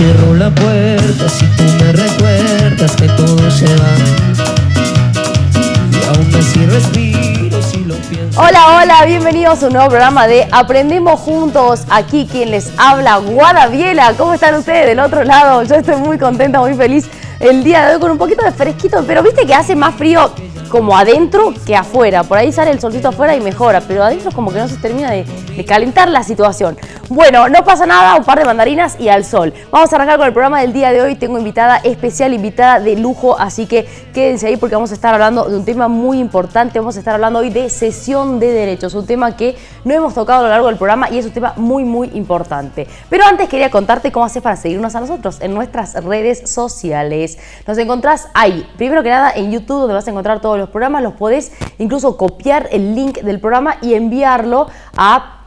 cierro la puerta si tú me recuerdas que todo se va. Y aún así respiro si lo pienso. Hola, hola, bienvenidos a un nuevo programa de Aprendemos Juntos. Aquí quien les habla, Guada Biela. ¿Cómo están ustedes del otro lado? Yo estoy muy contenta, muy feliz el día de hoy con un poquito de fresquito, pero viste que hace más frío como adentro que afuera. Por ahí sale el solcito afuera y mejora, pero adentro como que no se termina de calentar la situación. Bueno, no pasa nada, un par de mandarinas y al sol. Vamos a arrancar con el programa del día de hoy. Tengo invitada especial, invitada de lujo, así que quédense ahí porque vamos a estar hablando de un tema muy importante. Vamos a estar hablando hoy de cesión de derechos, un tema que no hemos tocado a lo largo del programa y es un tema muy, muy importante. Pero antes quería contarte cómo haces para seguirnos a nosotros en nuestras redes sociales. Nos encontrás ahí, primero que nada en YouTube, donde vas a encontrar todos los programas. Los podés incluso copiar el link del programa y enviarlo a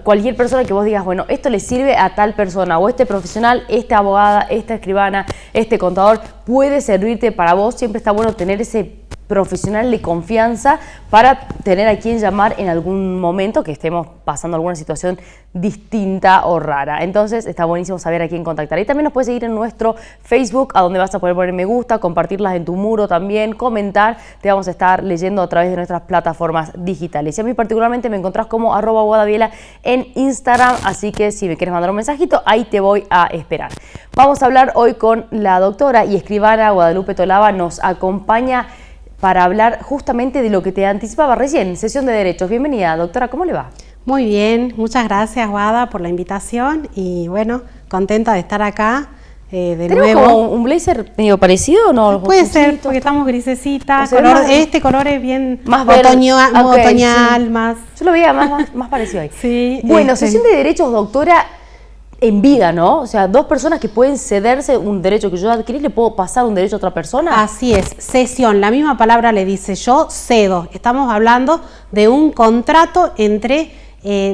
cualquier persona que vos digas, bueno, esto le sirve a tal persona, o este profesional, esta abogada, esta escribana, este contador, puede servirte para vos. Siempre está bueno tener ese profesional de confianza para tener a quien llamar en algún momento que estemos pasando alguna situación distinta o rara. Entonces está buenísimo saber a quién contactar. Y también nos puedes seguir en nuestro Facebook, a donde vas a poder poner me gusta, compartirlas en tu muro también, comentar. Te vamos a estar leyendo a través de nuestras plataformas digitales. Y a mí particularmente me encontrás como @guadabiela en Instagram, así que si me quieres mandar un mensajito, ahí te voy a esperar. Vamos a hablar hoy con la doctora y escribana Guadalupe Tolaba. Nos acompaña para hablar justamente de lo que te anticipaba recién, cesión de derechos. Bienvenida, doctora, ¿cómo le va? Muy bien, muchas gracias, Guada, por la invitación y bueno, contenta de estar acá de nuevo. ¿Tenemos como un blazer medio parecido o no? Puede ser, porque estamos grisecitas, este color es bien más otoñal, sí. más... Yo lo veía más parecido ahí. Sí, bueno, cesión de derechos, doctora, en vida, ¿no? O sea, dos personas que pueden cederse un derecho que yo adquirí, ¿le puedo pasar un derecho a otra persona? Así es, cesión, la misma palabra le dice yo cedo. Estamos hablando de un contrato entre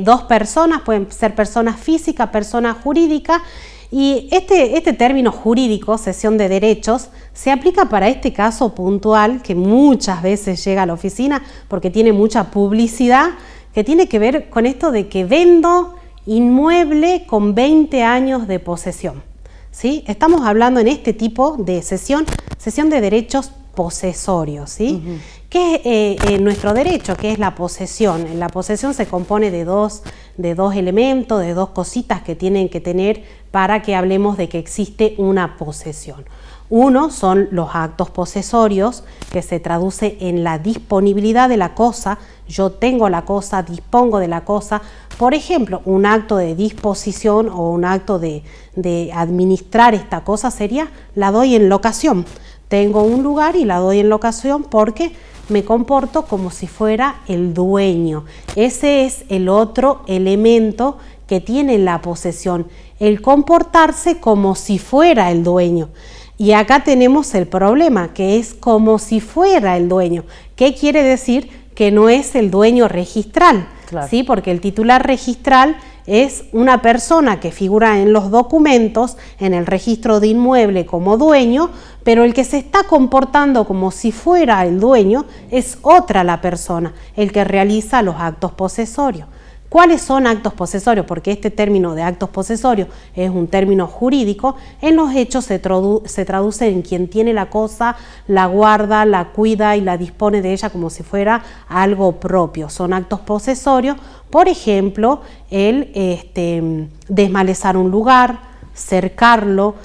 dos personas, pueden ser personas físicas, personas jurídicas, y este término jurídico, cesión de derechos, se aplica para este caso puntual que muchas veces llega a la oficina porque tiene mucha publicidad, que tiene que ver con esto de que vendo inmueble con 20 años de posesión, ¿sí? Estamos hablando en este tipo de cesión de derechos posesorios, ¿sí? ¿Qué es nuestro derecho? ¿Qué es la posesión? La posesión se compone de dos elementos, de dos cositas que tienen que tener para que hablemos de que existe una posesión. Uno son los actos posesorios, que se traduce en la disponibilidad de la cosa. Yo tengo la cosa, dispongo de la cosa. Por ejemplo, un acto de disposición o un acto de administrar esta cosa sería la doy en locación. Tengo un lugar y la doy en locación porque me comporto como si fuera el dueño. Ese es el otro elemento que tiene la posesión, el comportarse como si fuera el dueño. Y acá tenemos el problema, que es como si fuera el dueño. ¿Qué quiere decir? Que no es el dueño registral, claro. ¿Sí? Porque el titular registral es una persona que figura en los documentos, en el registro de inmueble como dueño, pero el que se está comportando como si fuera el dueño es otra la persona, el que realiza los actos posesorios. ¿Cuáles son actos posesorios? Porque este término de actos posesorios es un término jurídico. En los hechos se traduce en quien tiene la cosa, la guarda, la cuida y la dispone de ella como si fuera algo propio. Son actos posesorios, por ejemplo, el desmalezar un lugar, cercarlo,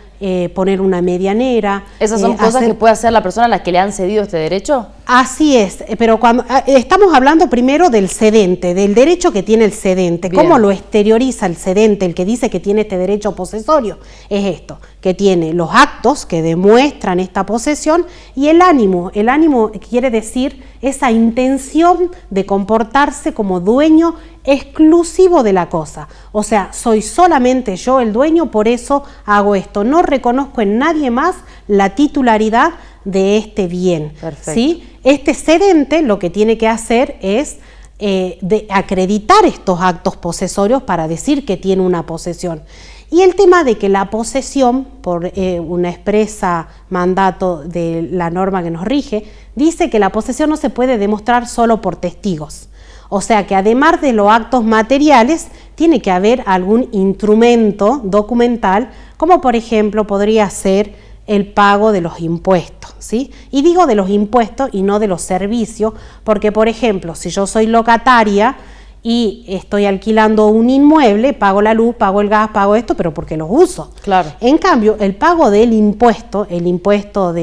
poner una medianera. ¿Esas son cosas que puede hacer la persona a la que le han cedido este derecho? Así es, pero cuando estamos hablando primero del cedente, del derecho que tiene el cedente. Bien. ¿Cómo lo exterioriza el cedente, el que dice que tiene este derecho posesorio? Es esto, que tiene los actos que demuestran esta posesión y el ánimo. El ánimo quiere decir esa intención de comportarse como dueño exclusivo de la cosa. O sea, soy solamente yo el dueño, por eso hago esto. No reconozco en nadie más la titularidad de este bien. Perfecto. ¿Sí? Este cedente lo que tiene que hacer es de acreditar estos actos posesorios para decir que tiene una posesión. Y el tema de que la posesión, por una expresa mandato de la norma que nos rige, dice que la posesión no se puede demostrar solo por testigos. O sea que además de los actos materiales, tiene que haber algún instrumento documental, como por ejemplo podría ser el pago de los impuestos, ¿sí? Y digo de los impuestos y no de los servicios, porque por ejemplo, si yo soy locataria y estoy alquilando un inmueble, pago la luz, pago el gas, pago esto, pero porque los uso. Claro. En cambio, el pago del impuesto, el impuesto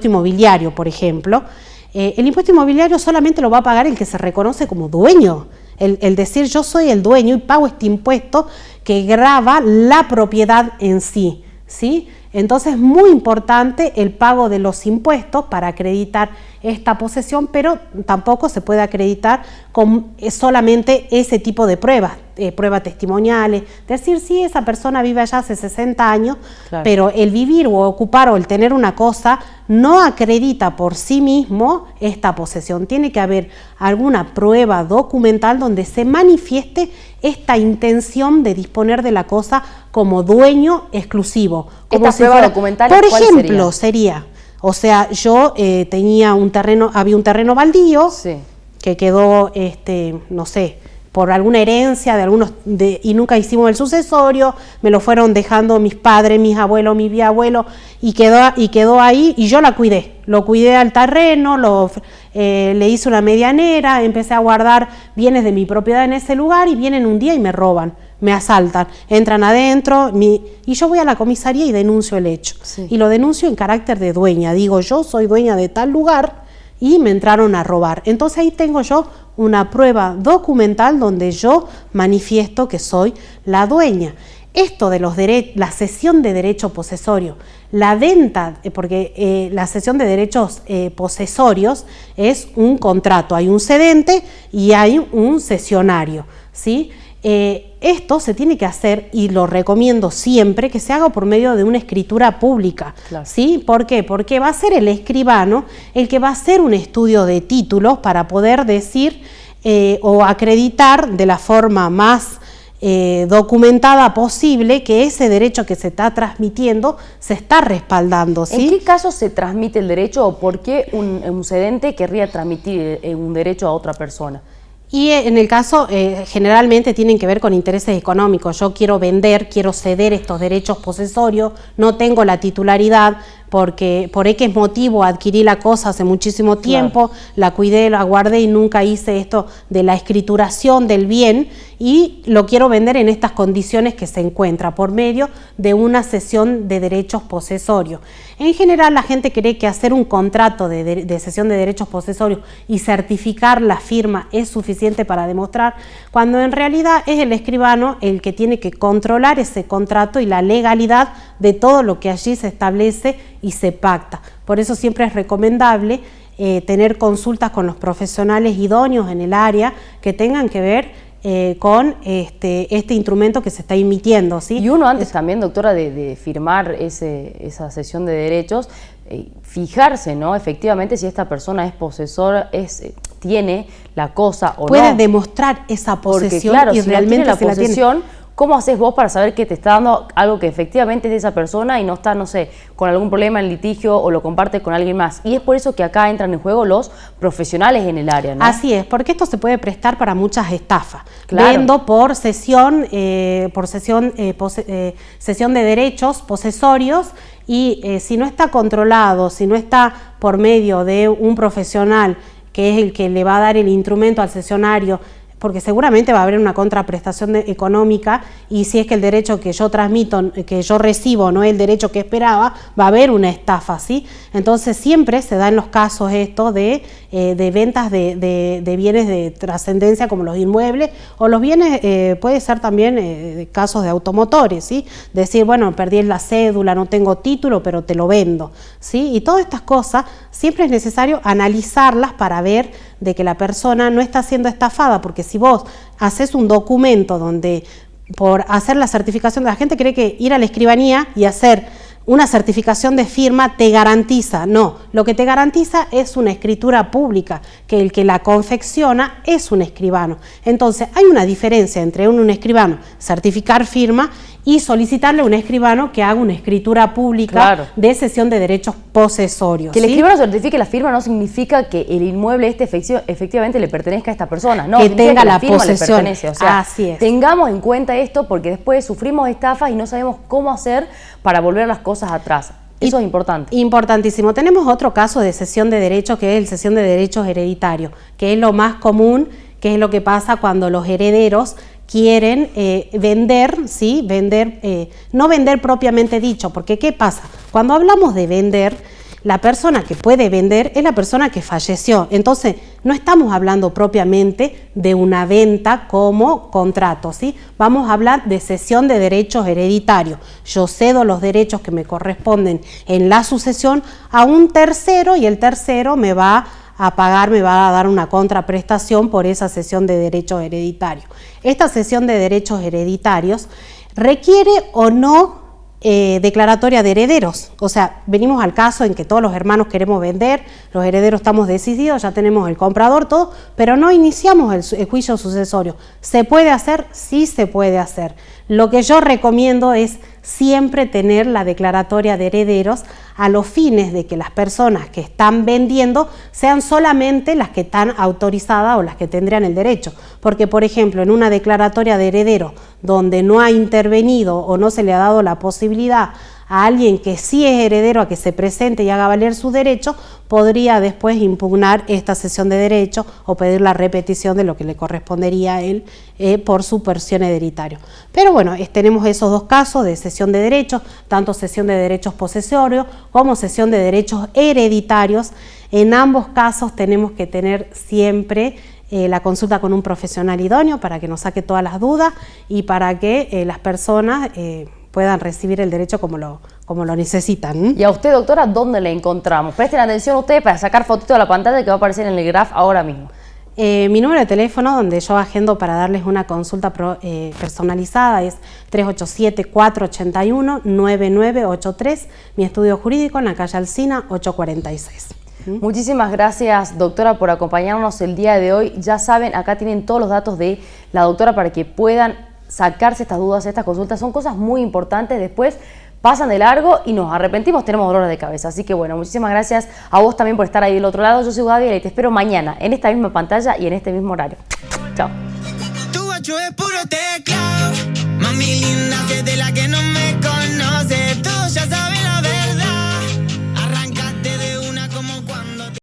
inmobiliario, por ejemplo, el impuesto inmobiliario solamente lo va a pagar el que se reconoce como dueño. El decir yo soy el dueño y pago este impuesto que grava la propiedad en sí, ¿sí? Entonces es muy importante el pago de los impuestos para acreditar esta posesión, pero tampoco se puede acreditar con solamente ese tipo de pruebas, pruebas testimoniales, decir sí, esa persona vive allá hace 60 años, claro. Pero el vivir o ocupar o el tener una cosa no acredita por sí mismo esta posesión. Tiene que haber alguna prueba documental donde se manifieste esta intención de disponer de la cosa como dueño exclusivo. Como ¿Esta prueba documental por ejemplo, sería, o sea, yo tenía un terreno, había un terreno baldío, sí, que quedó, no sé, por alguna herencia de algunos y nunca hicimos el sucesorio, me lo fueron dejando mis padres, mis abuelos, mis bisabuelos, y quedó ahí, y yo lo cuidé al terreno, le hice una medianera, empecé a guardar bienes de mi propiedad en ese lugar, y vienen un día y me roban, me asaltan, entran adentro, y yo voy a la comisaría y denuncio el hecho, sí, y lo denuncio en carácter de dueña, digo yo soy dueña de tal lugar y me entraron a robar. Entonces ahí tengo yo una prueba documental donde yo manifiesto que soy la dueña. Esto de la cesión de derecho posesorio, la venta, porque la cesión de derechos posesorios es un contrato, hay un cedente y hay un cesionario, ¿sí? Esto se tiene que hacer, y lo recomiendo siempre, que se haga por medio de una escritura pública, claro, ¿sí? ¿Por qué? Porque va a ser el escribano el que va a hacer un estudio de títulos para poder decir o acreditar de la forma más documentada posible que ese derecho que se está transmitiendo se está respaldando, ¿sí? ¿En qué caso se transmite el derecho o por qué un cedente querría transmitir un derecho a otra persona? Y en el caso, generalmente tienen que ver con intereses económicos. Yo quiero vender, quiero ceder estos derechos posesorios, no tengo la titularidad porque por X motivo adquirí la cosa hace muchísimo tiempo, claro, la cuidé, la guardé y nunca hice esto de la escrituración del bien y lo quiero vender en estas condiciones que se encuentra por medio de una cesión de derechos posesorios. En general la gente cree que hacer un contrato de cesión de derechos posesorios y certificar la firma es suficiente para demostrar, cuando en realidad es el escribano el que tiene que controlar ese contrato y la legalidad de todo lo que allí se establece y se pacta. Por eso siempre es recomendable tener consultas con los profesionales idóneos en el área que tengan que ver con este instrumento que se está emitiendo, ¿sí? Y uno antes también, doctora, de firmar esa cesión de derechos, fijarse, ¿no? Efectivamente, si esta persona es posesora, tiene la cosa o puede no. Demostrar esa posesión. Porque, claro, y si realmente no tiene la posesión, ¿cómo haces vos para saber que te está dando algo que efectivamente es de esa persona y no está, no sé, con algún problema en litigio o lo comparte con alguien más? Y es por eso que acá entran en juego los profesionales en el área, ¿no? Así es, porque esto se puede prestar para muchas estafas. Claro. Vendo por sesión de derechos posesorios y si no está controlado, si no está por medio de un profesional que es el que le va a dar el instrumento al cesionario, porque seguramente va a haber una contraprestación económica y si es que el derecho que yo transmito, que yo recibo, no es el derecho que esperaba, va a haber una estafa, ¿sí? Entonces siempre se dan los casos estos de ventas de bienes de trascendencia como los inmuebles o los bienes, puede ser también casos de automotores, ¿sí? Decir, bueno, perdí la cédula, no tengo título, pero te lo vendo, ¿sí? Y todas estas cosas siempre es necesario analizarlas para ver de que la persona no está siendo estafada, porque si vos haces un documento donde por hacer la certificación, la gente cree que ir a la escribanía y hacer una certificación de firma te garantiza, no, lo que te garantiza es una escritura pública, que el que la confecciona es un escribano. Entonces hay una diferencia entre un escribano certificar firma y solicitarle a un escribano que haga una escritura pública de cesión de derechos posesorios. Que el escribano certifique la firma no significa que el inmueble efectivamente le pertenezca a esta persona, no, que tenga que la posesión. Le pertenece. O sea, así es. Tengamos en cuenta esto porque después sufrimos estafas y no sabemos cómo hacer para volver las cosas atrás. Eso es importante. Importantísimo. Tenemos otro caso de cesión de derechos, que es el cesión de derechos hereditarios, que es lo más común, que es lo que pasa cuando los herederos quieren vender, ¿sí? No vender propiamente dicho, porque ¿qué pasa? Cuando hablamos de vender, la persona que puede vender es la persona que falleció. Entonces, no estamos hablando propiamente de una venta como contrato, ¿sí? Vamos a hablar de cesión de derechos hereditarios. Yo cedo los derechos que me corresponden en la sucesión a un tercero y el tercero me va a pagar, me va a dar una contraprestación por esa cesión de derechos hereditarios. Esta cesión de derechos hereditarios requiere o no declaratoria de herederos. O sea, venimos al caso en que todos los hermanos queremos vender, los herederos estamos decididos, ya tenemos el comprador, todo, pero no iniciamos el juicio sucesorio. ¿Se puede hacer? Sí se puede hacer. Lo que yo recomiendo es siempre tener la declaratoria de herederos a los fines de que las personas que están vendiendo sean solamente las que están autorizadas o las que tendrían el derecho. Porque, por ejemplo, en una declaratoria de herederos donde no ha intervenido o no se le ha dado la posibilidad a alguien que sí es heredero a que se presente y haga valer sus derechos, podría después impugnar esta cesión de derechos o pedir la repetición de lo que le correspondería a él por su versión hereditario. Pero bueno, tenemos esos dos casos de cesión de derechos, tanto cesión de derechos posesorios como cesión de derechos hereditarios. En ambos casos tenemos que tener siempre la consulta con un profesional idóneo para que nos saque todas las dudas y para que las personas puedan recibir el derecho como lo necesitan. Y a usted, doctora, ¿dónde le encontramos? Presten atención ustedes para sacar fotito de la pantalla que va a aparecer en el graph ahora mismo. Mi número de teléfono, donde yo agendo para darles una consulta personalizada, es 387-481-9983, mi estudio jurídico en la calle Alsina, 846. Muchísimas gracias, doctora, por acompañarnos el día de hoy. Ya saben, acá tienen todos los datos de la doctora para que puedan sacarse estas dudas, estas consultas. Son cosas muy importantes. Después pasan de largo y nos arrepentimos, tenemos dolores de cabeza. Así que bueno, muchísimas gracias a vos también por estar ahí del otro lado. Yo soy Gabriela y te espero mañana en esta misma pantalla y en este mismo horario. Chao. Tu guacho es puro teclado, mami linda, que de la que no me